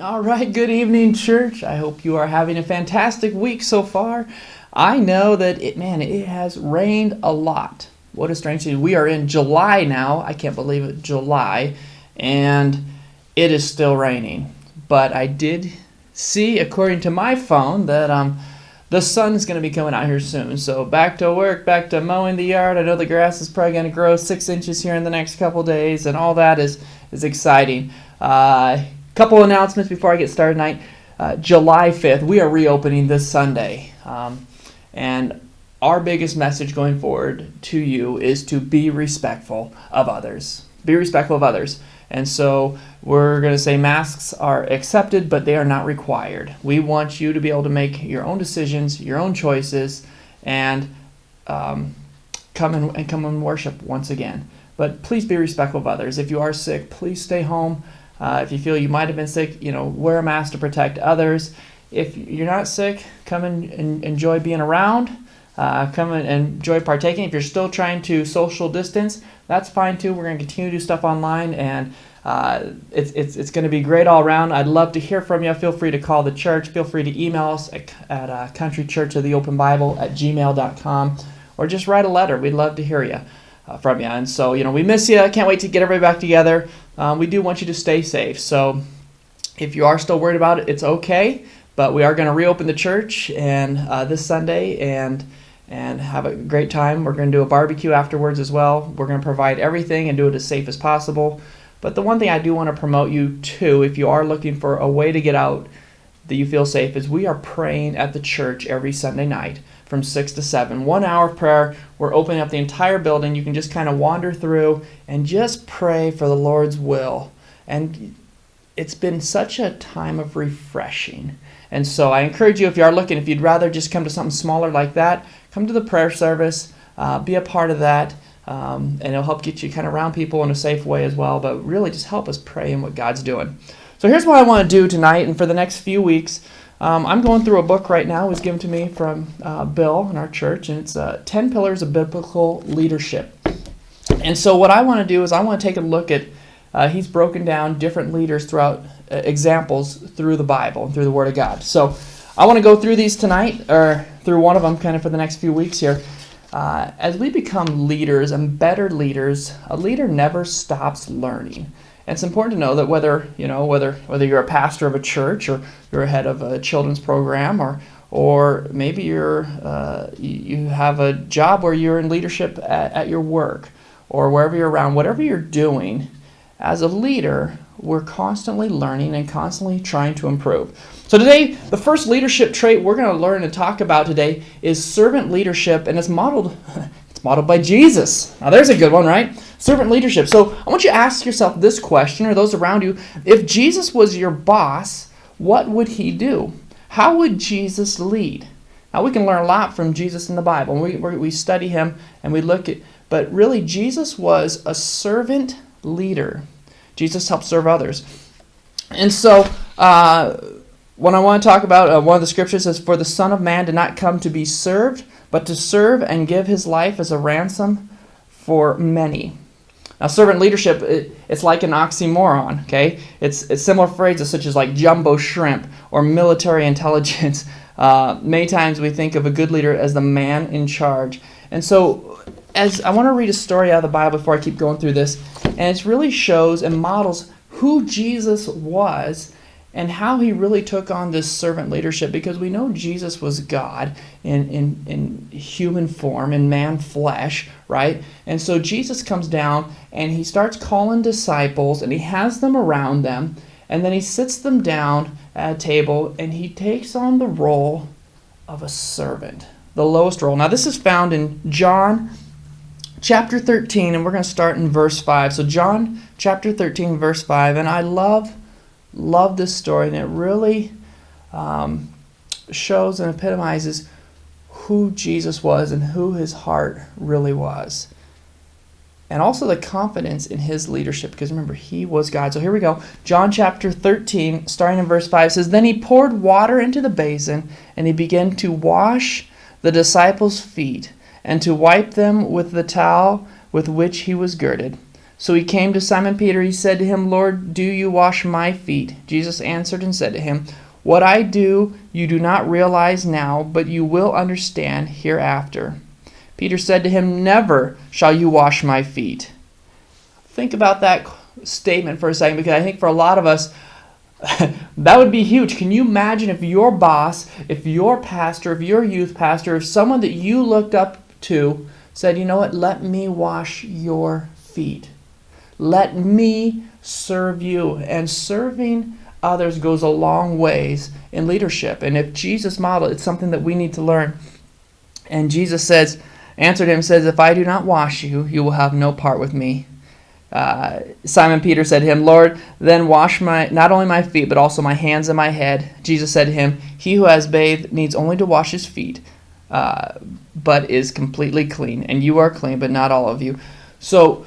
All right, good evening, church. I hope you are having a fantastic week so far. I know that it has rained a lot. What a strange thing. We are in July now. I can't believe it, July, and it is still raining. But I did see, according to my phone, that the sun is going to be coming out here soon. So back to work, back to mowing the yard. I know the grass is probably going to grow 6 inches here in the next couple days, and all that is exciting. Couple announcements before I get started tonight. July 5th, we are reopening this Sunday. And our biggest message going forward to you is to be respectful of others. Be respectful of others. And so we're going to say masks are accepted, but they are not required. We want you to be able to make your own decisions, your own choices, and come and worship once again. But please be respectful of others. If you are sick, please stay home. If you feel you might have been sick, wear a mask to protect others. If you're not sick, come and enjoy being around. Come and enjoy partaking. If you're still trying to social distance, that's fine too. We're going to continue to do stuff online, and it's going to be great all around. I'd love to hear from you. Feel free to call the church. Feel free to email us at countrychurchoftheopenbible@gmail.com, or just write a letter. We'd love to hear you. From you. And so, we miss you. Can't wait to get everybody back together. We do want you to stay safe. So if you are still worried about it, it's okay. But we are going to reopen the church and this Sunday and have a great time. We're going to do a barbecue afterwards as well. We're going to provide everything and do it as safe as possible. But the one thing I do want to promote you to, if you are looking for a way to get out that you feel safe, is we are praying at the church every Sunday night from 6 to 7. 1 hour of prayer. We're opening up the entire building. You can just kind of wander through and just pray for the Lord's will. And it's been such a time of refreshing. And so I encourage you, if you are looking, if you'd rather just come to something smaller like that, come to the prayer service, be a part of that, and it'll help get you kind of around people in a safe way as well. But really just help us pray in what God's doing. So here's what I want to do tonight and for the next few weeks. I'm going through a book right now. It was given to me from Bill in our church, and it's 10 Pillars of Biblical Leadership. And so what I want to do is I want to take a look at, he's broken down different leaders throughout, examples through the Bible and through the Word of God. So I want to go through these tonight, or through one of them kind of for the next few weeks here. As we become leaders and better leaders, a leader never stops learning. And it's important to know that whether you're a pastor of a church, or you're a head of a children's program, or maybe you have a job where you're in leadership at your work, or wherever you're around, whatever you're doing, as a leader, we're constantly learning and constantly trying to improve. So today, the first leadership trait we're going to learn and talk about today is servant leadership, and it's modeled by Jesus. Now there's a good one, right? Servant leadership. So I want you to ask yourself this question, or those around you: if Jesus was your boss, what would he do? How would Jesus lead? Now we can learn a lot from Jesus in the Bible. We study him and we look at, but really Jesus was a servant leader. Jesus helped serve others. And so what I want to talk about, one of the scriptures says, "For the Son of Man did not come to be served, but to serve and give his life as a ransom for many." Now, servant leadership, it's like an oxymoron, okay? It's similar phrases such as like jumbo shrimp or military intelligence. Many times we think of a good leader as the man in charge. And so, as I want to read a story out of the Bible before I keep going through this, and it really shows and models who Jesus was and how he really took on this servant leadership, because we know Jesus was God in human form, in man flesh, right? And so Jesus comes down and he starts calling disciples, and he has them around them, and then he sits them down at a table and he takes on the role of a servant, the lowest role. Now this is found in John chapter 13, and we're going to start in verse 5. So John chapter 13, verse 5, and I love this story, and it really shows and epitomizes who Jesus was and who his heart really was, and also the confidence in his leadership, because remember, he was God. So here we go. John chapter 13, starting in verse 5, says, "Then he poured water into the basin, and he began to wash the disciples' feet and to wipe them with the towel with which he was girded. So he came to Simon Peter. He said to him, Lord, do you wash my feet? Jesus answered and said to him, what I do you do not realize now, but you will understand hereafter. Peter said to him, never shall you wash my feet. Think about that statement for a second, because I think for a lot of us, that would be huge. Can you imagine if your boss, if your pastor, if your youth pastor, if someone that you looked up to said, you know what, let me wash your feet. Let me serve you. And serving others goes a long ways in leadership. And if Jesus modeled, it's something that we need to learn. And Jesus answered him, says, if I do not wash you, you will have no part with me. Simon Peter said to him, Lord, then wash not only my feet, but also my hands and my head. Jesus said to him, he who has bathed needs only to wash his feet, but is completely clean. And you are clean, but not all of you. So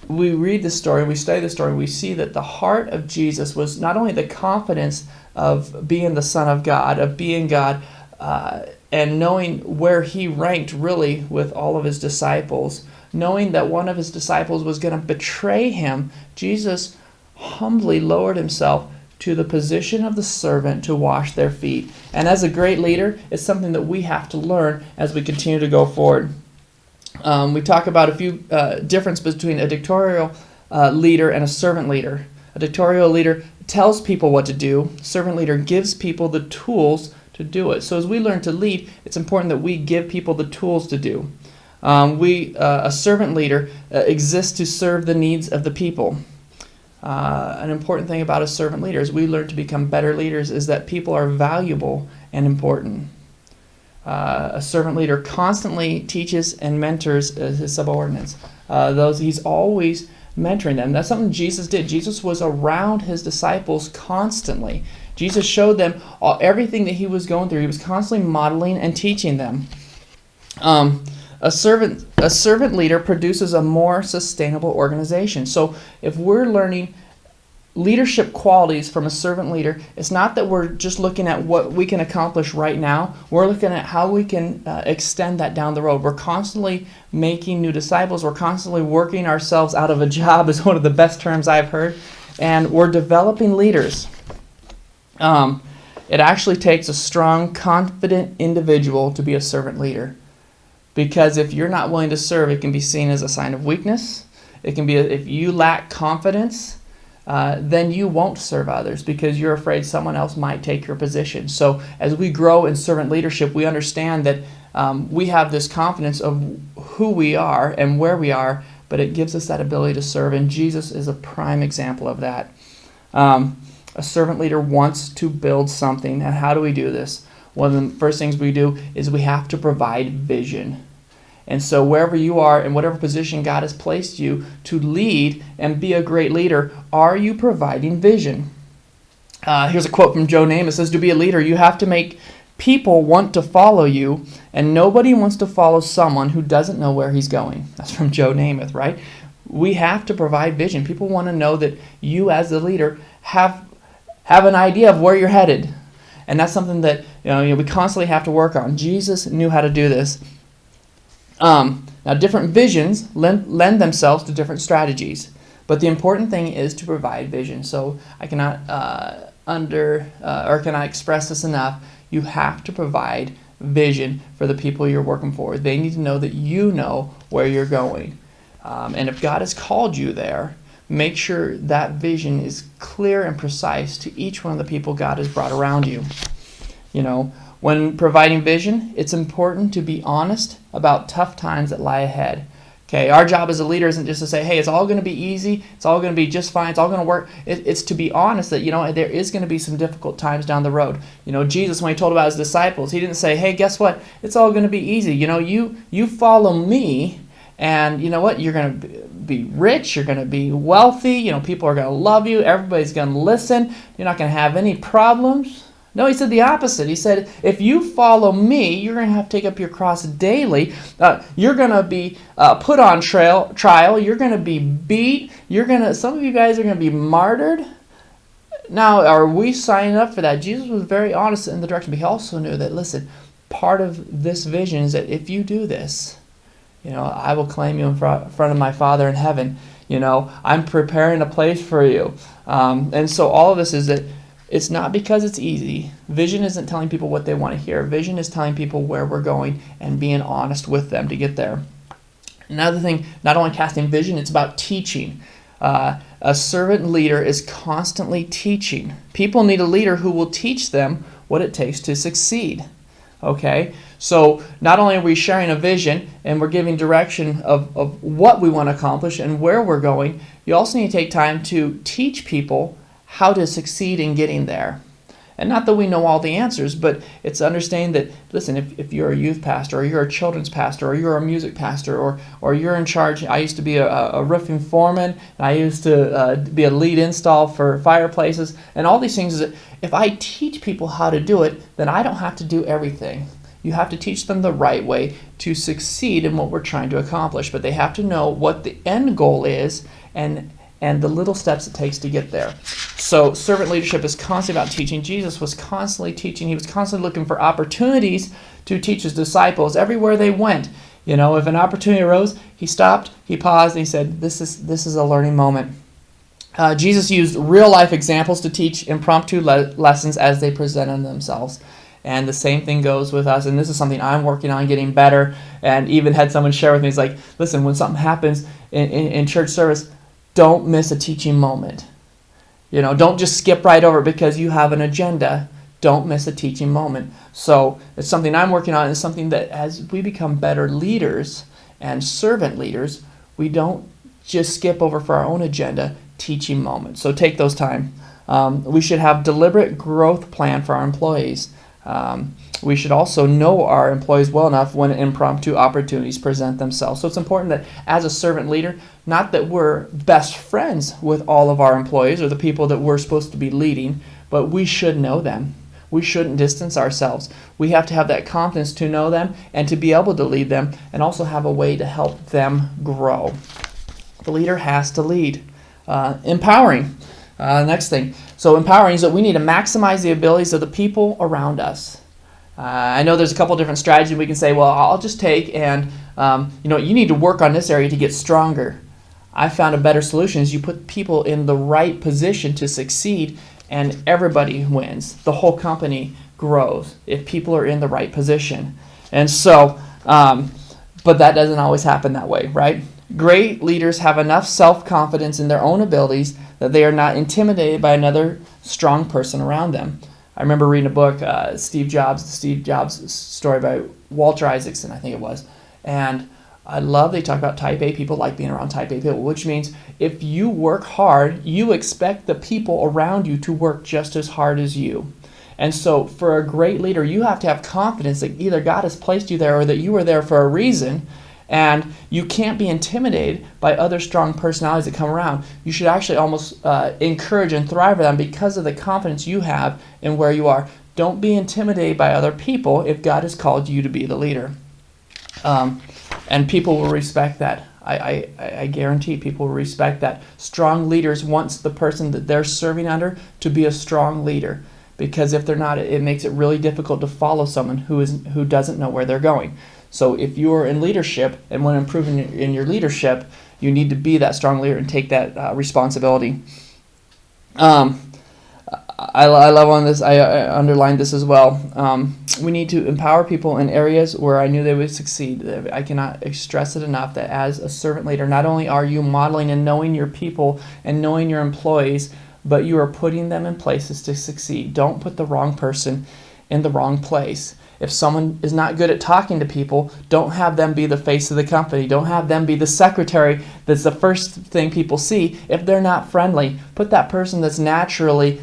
we read the story, we study the story, we see that the heart of Jesus was not only the confidence of being the Son of God, of being God, and knowing where he ranked really with all of his disciples, knowing that one of his disciples was going to betray him, Jesus humbly lowered himself to the position of the servant to wash their feet. And as a great leader, it's something that we have to learn as we continue to go forward. We talk about a few difference between a dictatorial leader and a servant leader. A dictatorial leader tells people what to do. A servant leader gives people the tools to do it. So as we learn to lead, it's important that we give people the tools to do. A servant leader exists to serve the needs of the people. An important thing about a servant leader as we learn to become better leaders is that people are valuable and important. A servant leader constantly teaches and mentors his subordinates. He's always mentoring them. That's something Jesus did. Jesus was around his disciples constantly. Jesus showed them everything that he was going through. He was constantly modeling and teaching them. A servant leader produces a more sustainable organization. So if we're learning leadership qualities from a servant leader, it's not that we're just looking at what we can accomplish right now. We're looking at how we can extend that down the road. We're constantly making new disciples. We're constantly working ourselves out of a job is one of the best terms I've heard. And we're developing leaders. It actually takes a strong, confident individual to be a servant leader. Because if you're not willing to serve, it can be seen as a sign of weakness. It can be if you lack confidence, then you won't serve others because you're afraid someone else might take your position. So as we grow in servant leadership, we understand that we have this confidence of who we are and where we are, but it gives us that ability to serve, and Jesus is a prime example of that. A servant leader wants to build something, and how do we do this? One of the first things we do is we have to provide vision. And so wherever you are, in whatever position God has placed you to lead and be a great leader, are you providing vision? Here's a quote from Joe Namath. It says, to be a leader, you have to make people want to follow you, and nobody wants to follow someone who doesn't know where he's going. That's from Joe Namath, right? We have to provide vision. People want to know that you as the leader have an idea of where you're headed. And that's something that we constantly have to work on. Jesus knew how to do this. Now, different visions lend themselves to different strategies, but the important thing is to provide vision. So I cannot cannot express this enough. You have to provide vision for the people you're working for. They need to know that you know where you're going, and if God has called you there, make sure that vision is clear and precise to each one of the people God has brought around you. When providing vision, it's important to be honest about tough times that lie ahead. Okay, our job as a leader isn't just to say, hey, it's all going to be easy, it's all going to be just fine, it's all going to work. It's to be honest that, there is going to be some difficult times down the road. Jesus, when he told about his disciples, he didn't say, hey, guess what? It's all going to be easy. You follow me, and you know what? You're going to be rich, you're going to be wealthy, people are going to love you, everybody's going to listen, you're not going to have any problems. No, he said the opposite. He said, if you follow me, you're going to have to take up your cross daily. You're going to be put on trial. You're going to be beat. Some of you guys are going to be martyred. Now, are we signing up for that? Jesus was very honest in the direction, but he also knew that, listen, part of this vision is that if you do this, I will claim you in front of my Father in heaven. I'm preparing a place for you. And so all of this is that it's not because it's easy. Vision isn't telling people what they want to hear. Vision is telling people where we're going and being honest with them to get there. Another thing, not only casting vision, it's about teaching. A servant leader is constantly teaching. People need a leader who will teach them what it takes to succeed. Okay? So not only are we sharing a vision and we're giving direction of what we want to accomplish and where we're going, you also need to take time to teach people how to succeed in getting there. And not that we know all the answers, but it's understanding that, listen, if you're a youth pastor, or you're a children's pastor, or you're a music pastor, or you're in charge. I used to be a roofing foreman, and I used to be a lead install for fireplaces, and all these things. Is that if I teach people how to do it, then I don't have to do everything. You have to teach them the right way to succeed in what we're trying to accomplish, but they have to know what the end goal is and the little steps it takes to get there. So servant leadership is constantly about teaching. Jesus was constantly teaching. He was constantly looking for opportunities to teach his disciples everywhere they went. If an opportunity arose, he stopped, he paused, and he said, this is a learning moment. Jesus used real-life examples to teach impromptu lessons as they presented themselves. And the same thing goes with us. And this is something I'm working on getting better. And even had someone share with me, he's like, listen, when something happens in church service, don't miss a teaching moment. Don't just skip right over it because you have an agenda. Don't miss a teaching moment. So it's something I'm working on. It's something that as we become better leaders and servant leaders, we don't just skip over for our own agenda teaching moments. So take those time. We should have deliberate growth plan for our employees. We should also know our employees well enough when impromptu opportunities present themselves. So it's important that as a servant leader, not that we're best friends with all of our employees or the people that we're supposed to be leading, but we should know them. We shouldn't distance ourselves. We have to have that confidence to know them and to be able to lead them and also have a way to help them grow. The leader has to lead. Empowering. Next thing. So empowering is that we need to maximize the abilities of the people around us. I know there's a couple different strategies we can say, well, I'll just take and, you need to work on this area to get stronger. I found a better solution is you put people in the right position to succeed and everybody wins. The whole company grows if people are in the right position. And so, but that doesn't always happen that way, right? Great leaders have enough self-confidence in their own abilities that they are not intimidated by another strong person around them. I remember reading a book, the Steve Jobs story by Walter Isaacson, I think it was. And I love they talk about type A people like being around type A people, which means if you work hard, you expect the people around you to work just as hard as you. And so for a great leader, you have to have confidence that either God has placed you there or that you are there for a reason. And you can't be intimidated by other strong personalities that come around. You should actually almost encourage and thrive for them because of the confidence you have in where you are. Don't be intimidated by other people if God has called you to be the leader. And people will respect that. I guarantee people will respect that. Strong leaders want the person that they're serving under to be a strong leader. Because if they're not, it makes it really difficult to follow someone who doesn't know where they're going. So if you're in leadership and want to improve in your leadership, you need to be that strong leader and take that responsibility. I love on this. I underlined this as well. We need to empower people in areas where I knew they would succeed. I cannot stress it enough that as a servant leader, not only are you modeling and knowing your people and knowing your employees, but you are putting them in places to succeed. Don't put the wrong person in the wrong place. If someone is not good at talking to people, don't have them be the face of the company. Don't have them be the secretary that's the first thing people see. If they're not friendly, put that person that's naturally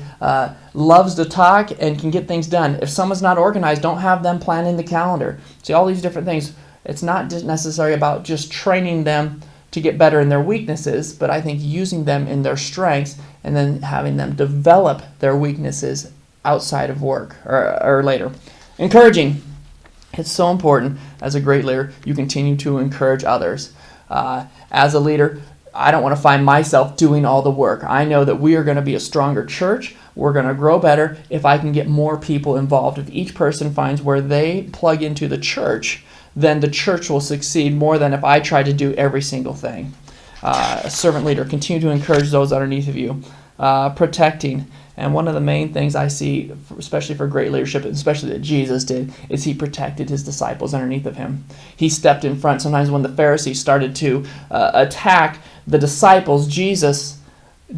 loves to talk and can get things done. If someone's not organized, don't have them planning the calendar. See, all these different things. It's not just necessarily about just training them to get better in their weaknesses, but I think using them in their strengths and then having them develop their weaknesses outside of work or later. Encouraging. It's so important as a great leader, you continue to encourage others. As a leader, I don't want to find myself doing all the work. I know that we are going to be a stronger church. We're going to grow better if I can get more people involved. If each person finds where they plug into the church, then the church will succeed more than if I try to do every single thing. a servant leader. Continue to encourage those underneath of you. Protecting. And one of the main things I see, especially for great leadership, especially that Jesus did, is he protected his disciples underneath of him. He stepped in front. Sometimes when the Pharisees started to attack the disciples, Jesus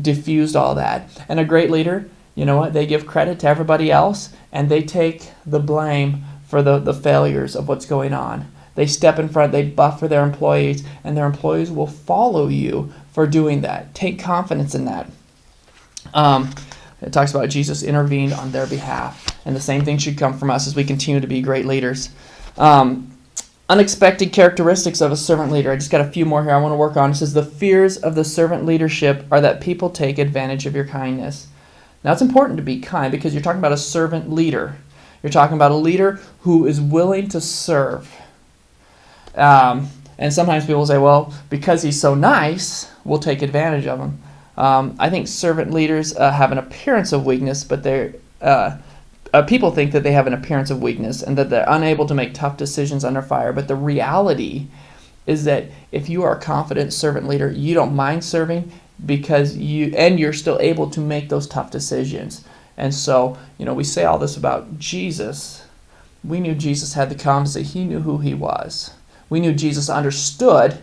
diffused all that. And a great leader, you know what? They give credit to everybody else, and they take the blame for the failures of what's going on. They step in front, they buffer their employees, and their employees will follow you for doing that. Take confidence in that. It talks about Jesus intervened on their behalf. And the same thing should come from us as we continue to be great leaders. Unexpected characteristics of a servant leader. I just got a few more here I want to work on. It says, the fears of the servant leadership are that people take advantage of your kindness. Now, it's important to be kind because you're talking about a servant leader. You're talking about a leader who is willing to serve. And sometimes people say, well, because he's so nice, we'll take advantage of him. I think servant leaders have an appearance of weakness, but people think that they have an appearance of weakness and that they're unable to make tough decisions under fire. But the reality is that if you are a confident servant leader, you don't mind serving because you're still able to make those tough decisions. And so, we say all this about Jesus. We knew Jesus had the confidence that he knew who he was. We knew Jesus understood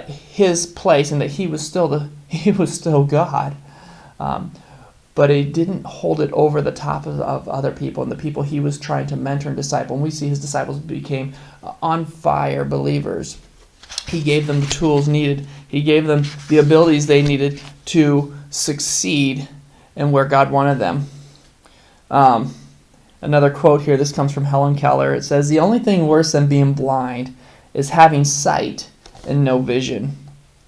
his place and that he was still God. But he didn't hold it over the top of other people and the people he was trying to mentor and disciple. And we see his disciples became on fire believers. He gave them the tools needed. He gave them the abilities they needed to succeed in where God wanted them. Another quote here, this comes from Helen Keller. It says, the only thing worse than being blind is having sight and no vision.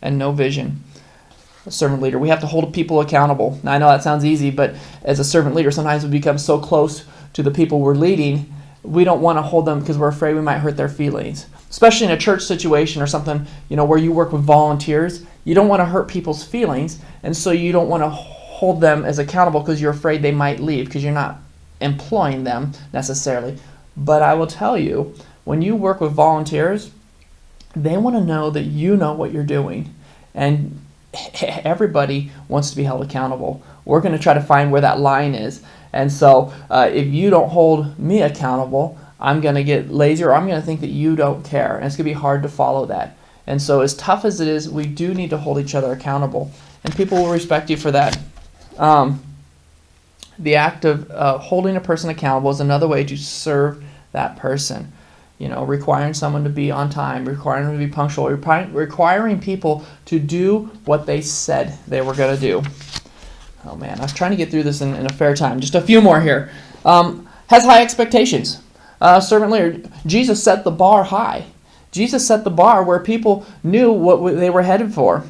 A servant leader, we have to hold people accountable. Now, I know that sounds easy, but as a servant leader, sometimes we become so close to the people we're leading, we don't want to hold them because we're afraid we might hurt their feelings. Especially in a church situation or something, where you work with volunteers, you don't want to hurt people's feelings, and so you don't want to hold them as accountable because you're afraid they might leave because you're not employing them necessarily. But I will tell you, when you work with volunteers, they want to know that you know what you're doing. And everybody wants to be held accountable. We're going to try to find where that line is. And so if you don't hold me accountable, I'm going to get lazy or I'm going to think that you don't care. And it's going to be hard to follow that. And so as tough as it is, we do need to hold each other accountable. And people will respect you for that. The act of holding a person accountable is another way to serve that person. Requiring someone to be on time, requiring them to be punctual, requiring people to do what they said they were going to do. Oh man, I was trying to get through this in a fair time. Just a few more here. Has high expectations. Servant leader, Jesus set the bar high. Jesus set the bar where people knew what they were headed for.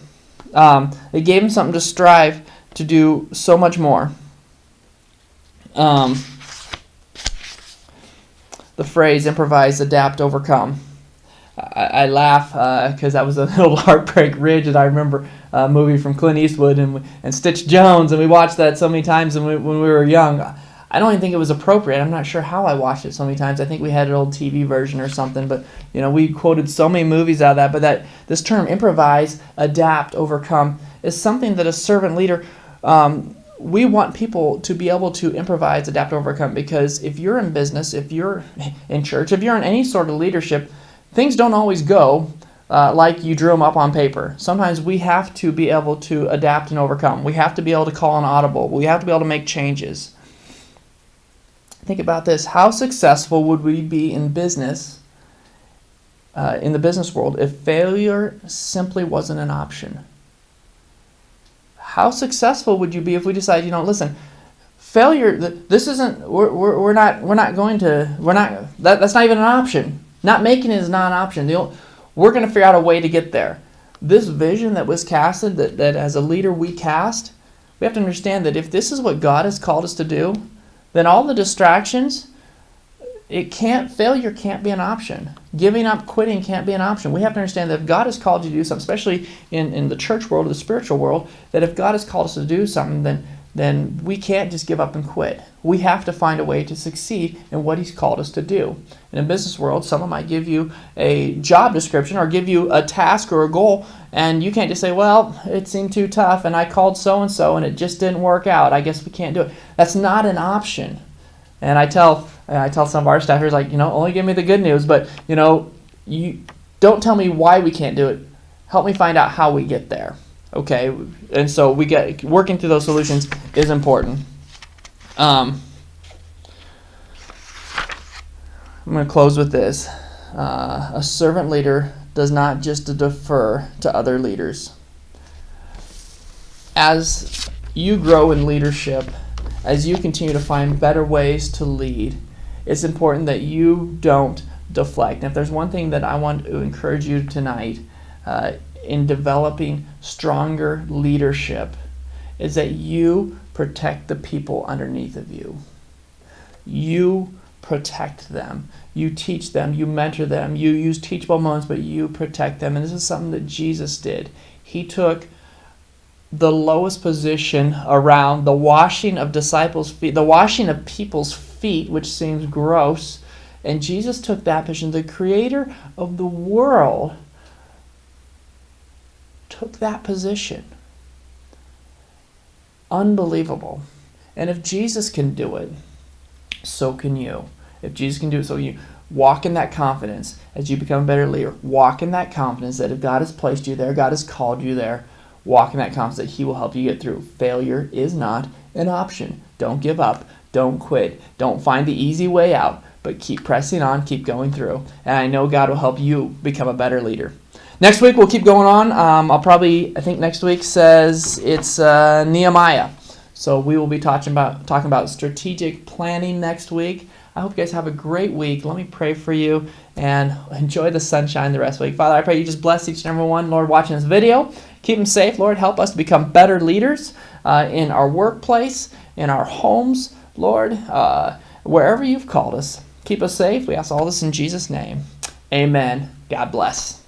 It gave them something to strive to do so much more. The phrase improvise, adapt, overcome. I laugh because that was a little Heartbreak Ridge that I remember a movie from Clint Eastwood and Stitch Jones, and we watched that so many times when we were young. I don't even think it was appropriate. I'm not sure how I watched it so many times. I think we had an old TV version or something, but we quoted so many movies out of that. But this term improvise, adapt, overcome is something that a servant leader we want people to be able to improvise, adapt, overcome, because if you're in business, if you're in church, if you're in any sort of leadership, things don't always go like you drew them up on paper. Sometimes we have to be able to adapt and overcome. We have to be able to call an audible. We have to be able to make changes. Think about this. How successful would we be in business, in the business world, if failure simply wasn't an option? How successful would you be if we decide, listen, failure, this isn't, that's not even an option. Not making it is not an option. We're going to figure out a way to get there. This vision that was casted, that as a leader we cast, we have to understand that if this is what God has called us to do, then all the distractions, failure can't be an option. Giving up, quitting can't be an option. We have to understand that if God has called you to do something, especially in the church world or the spiritual world, that if God has called us to do something, then then we can't just give up and quit. We have to find a way to succeed in what He's called us to do. In a business world, someone might give you a job description or give you a task or a goal, and you can't just say, well, it seemed too tough, and I called so-and-so, and it just didn't work out. I guess we can't do it. That's not an option. And I tell some of our staffers, like, only give me the good news, but, you don't tell me why we can't do it. Help me find out how we get there. Okay, and so working through those solutions is important. I'm going to close with this. A servant leader does not just defer to other leaders. As you grow in leadership, as you continue to find better ways to lead, it's important that you don't deflect. And if there's one thing that I want to encourage you tonight, in developing stronger leadership, is that you protect the people underneath of you. You protect them. You teach them. You mentor them. You use teachable moments, but you protect them. And this is something that Jesus did. He took the lowest position around the washing of disciples' feet, the washing of people's feet, which seems gross, and Jesus took that position. The creator of the world took that position. Unbelievable. And if Jesus can do it, so can you. If Jesus can do it, so can you. Walk in that confidence as you become a better leader. Walk in that confidence that if God has placed you there, God has called you there, walk in that confidence that He will help you get through. Failure is not an option. Don't give up. Don't quit. Don't find the easy way out, but keep pressing on, keep going through. And I know God will help you become a better leader. Next week, we'll keep going on. I think next week says it's Nehemiah. So we will be talking about strategic planning next week. I hope you guys have a great week. Let me pray for you and enjoy the sunshine the rest of the week. Father, I pray you just bless each and every one, Lord, watching this video. Keep them safe. Lord, help us to become better leaders in our workplace, in our homes, Lord, wherever you've called us. Keep us safe. We ask all this in Jesus' name. Amen. God bless.